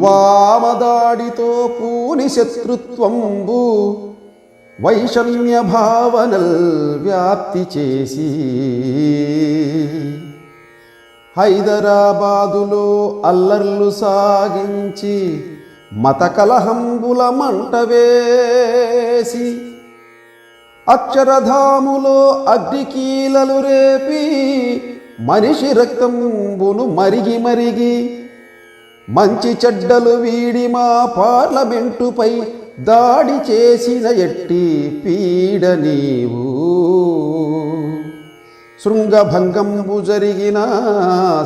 వామదాడితో పూని శత్రుత్వంబు వైషమ్య భావనల్ వ్యాప్తి చేసి హైదరాబాదులో అల్లర్లు సాగించి మత కలహంబుల మంటవేసి అక్షరధాములో అగ్నికీలలు రేపి మనిషి రక్తంబును మరిగి మరిగి మంచి చెడ్డలు వీడి మా పార్లమెంటుపై దాడి చేసిన ఎట్టి పీడ నీవు శృంగభంగంబు జరిగిన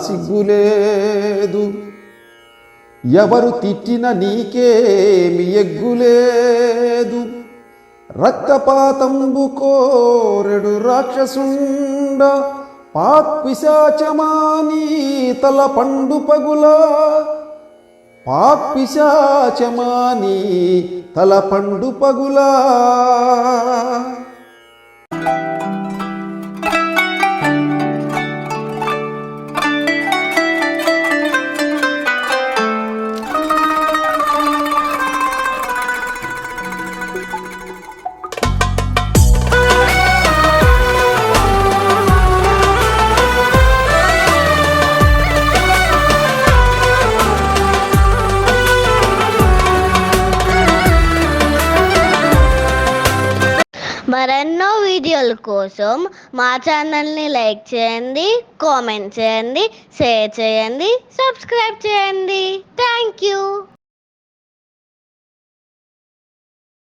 సిగ్గులేదు ఎవరు తిట్టిన నీకేమి ఎగ్గులేదు రక్తపాతంబు కోరెడు రాక్షసుండ పాక్పిశాచమానీ తల పండు పగులా పాక్పిశాచమానీ తల పండు పగులా. మరెన్నో వీడియోల కోసం మా ఛానల్ని లైక్ చేయండి, కామెంట్ చేయండి, షేర్ చేయండి, సబ్స్క్రైబ్ చేయండి.